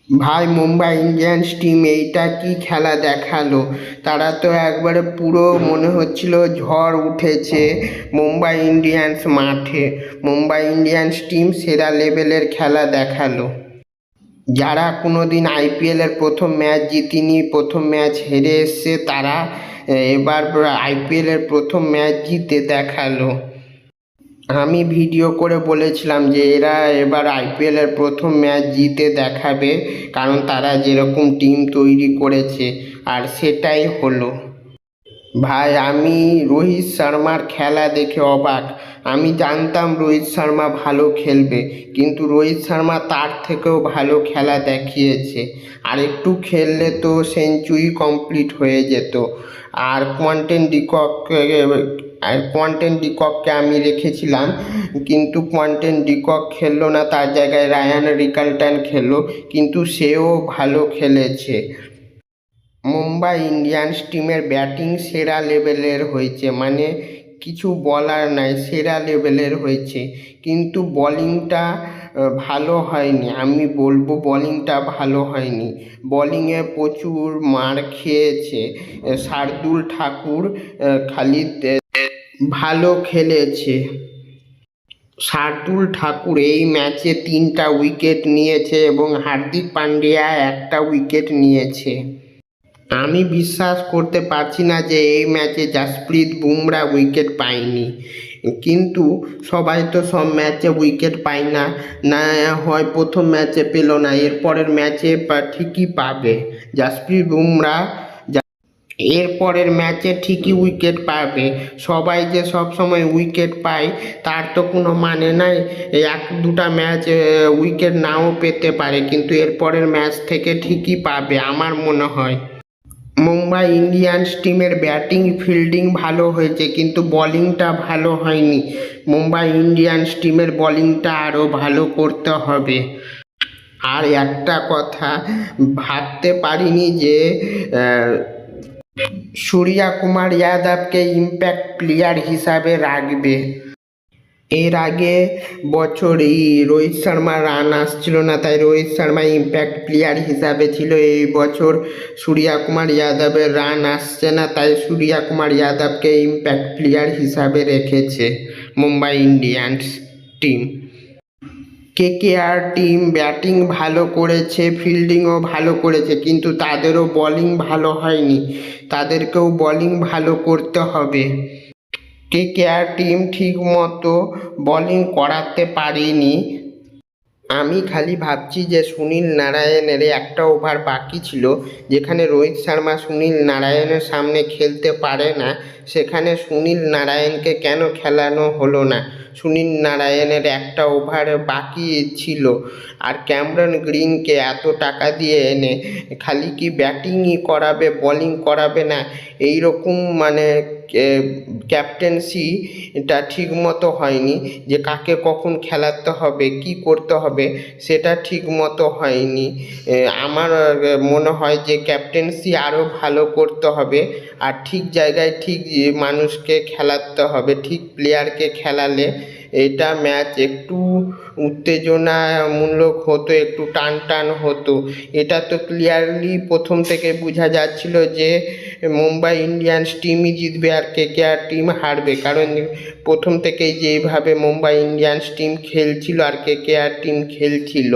ভাই, Mumbai Indians team এইটা কি খেলা দেখালো! তারা তো একবারে পুরো মনে হচ্ছিল ঝড় উঠেছে মুম্বাই ইন্ডিয়ান্স মাঠে। মুম্বাই ইন্ডিয়ান্স টিম সেরা লেভেলের খেলা দেখালো। যারা কোনোদিন আইপিএলের প্রথম ম্যাচ জিতেনি, প্রথম ম্যাচ হেরে এসছে, তারা এবার আইপিএলের প্রথম ম্যাচ জিতে দেখালো। আমি ভিডিও করে বলেছিলাম যে এরা এবার আইপিএলের প্রথম ম্যাচ জিতে দেখাবে, কারণ তারা যেরকম টিম তৈরি করেছে, আর সেটাই হলো। ভাই, আমি রোহিত শর্মার খেলা দেখে অবাক। আমি জানতাম রোহিত শর্মা ভালো খেলবে, কিন্তু রোহিত শর্মা তার থেকেও ভালো খেলা দেখিয়েছে। আর একটু খেললে তো সেঞ্চুরি কমপ্লিট হয়ে যেত। আর কোয়ান্টেন ডিকককে আমি রেখেছিলাম, কিন্তু কোয়ান্টেন ডিকক খেললো না, তার জায়গায় রায়ান রিকালটন খেললো, কিন্তু সেও ভালো খেলেছে। মুম্বাই ইন্ডিয়ান্স টিমের ব্যাটিং সেরা লেভেলের হয়েছে, মানে কিছু বলার নাই, সেরা লেভেলের হয়েছে। কিন্তু বলিংটা ভালো হয়নি, আমি বলবো বলিংটা ভালো হয়নি। বলিংয়ে প্রচুর মার খেয়েছে। শার্দুল ঠাকুর খালি ভালো খেলেছে। শার্দুল ঠাকুর এই ম্যাচে 3টা উইকেট নিয়েছে এবং হার্দিক পান্ডিয়া 1টা উইকেট নিয়েছে। আমি বিশ্বাস করতে পারছি না যে এই ম্যাচে জাসপ্রীত বুমরা উইকেট পায়নি। কিন্তু সবাই তো সব ম্যাচে উইকেট পায় না, না হয় প্রথম ম্যাচে পেল না, এরপরের ম্যাচে ঠিকই পাবে জাসপ্রীত বুমরা। এরপরের ম্যাচে ঠিকই উইকেট পাবে। সবাই যে সব সময় উইকেট পায় তার তো কোনো মানে নাই। 1-2টা ম্যাচ উইকেট নাও পেতে পারে, কিন্তু এরপরের ম্যাচ থেকে ঠিকই পাবে আমার মনে হয়। মুম্বাই ইন্ডিয়ান্স টিমের ব্যাটিং ফিল্ডিং ভালো হয়েছে, কিন্তু বলিংটা ভালো হয়নি। মুম্বাই ইন্ডিয়ান্স টিমের বলিংটা আরও ভালো করতে হবে। আর একটা কথা, ভাবতে পারিনি যে সূর্যা কুমার যাদবকে ইম্প্যাক্ট প্লেয়ার হিসাবে রাখবে। এর আগে বছর এই রোহিত শর্মার রান আসছিল না, তাই রোহিত শর্মা ইম্প্যাক্ট প্লেয়ার হিসাবে ছিল। এই বছর সূর্যা কুমার যাদবের রান আসছে না, তাই সূর্যা কুমার যাদবকে ইম্প্যাক্ট প্লেয়ার হিসাবে রেখেছে Mumbai Indians team. KKR team batting ভালো করেছে, ফিল্ডিংও ভালো করেছে, কিন্তু তাদেরও বোলিং ভালো হয়নি। তাদেরকেও বোলিং ভালো করতে হবে। কেকেআর টিম ঠিক মতো বোলিং করাতে পারেনি। আমি খালি ভাবছি যে সুনীল নারায়ণের একটা ওভার বাকি ছিল, যেখানে রোহিত শর্মা সুনীল নারায়ণের সামনে খেলতে পারে না, সেখানে সুনীল নারায়ণকে কেন খেলানো হলো না? সুনীল নারায়ণের একটা ওভার বাকি ছিল, আর ক্যামেরন গ্রিনকে এত টাকা দিয়ে এনে খালি কি ব্যাটিংই করাবে, বোলিং করাবে না? এই রকম মানে ক্যাপ্টেন্সিটা ঠিক মতো হয়নি, যে কাকে কখন খেলাতে হবে, কি করতে হবে, সেটা ঠিক মতো হয়নি। আমার মনে হয় যে ক্যাপ্টেন্সি আরও ভালো করতে হবে, আর ঠিক জায়গায় ঠিক মানুষকে খেলাতে হবে, ঠিক প্লেয়ারকে খেলালে এটা ম্যাচ একটু উত্তেজনামূলক হতো, একটু টান টান হতো। এটা তো ক্লিয়ারলি প্রথম থেকে বোঝা যাচ্ছিল যে মুম্বাই ইন্ডিয়ান্স টিমই জিতবে আর কেকেআর টিম হারবে, কারণ প্রথম থেকেই যেইভাবে মুম্বাই ইন্ডিয়ান্স টিম খেলছিল আর কেকেআর টিম খেলছিল।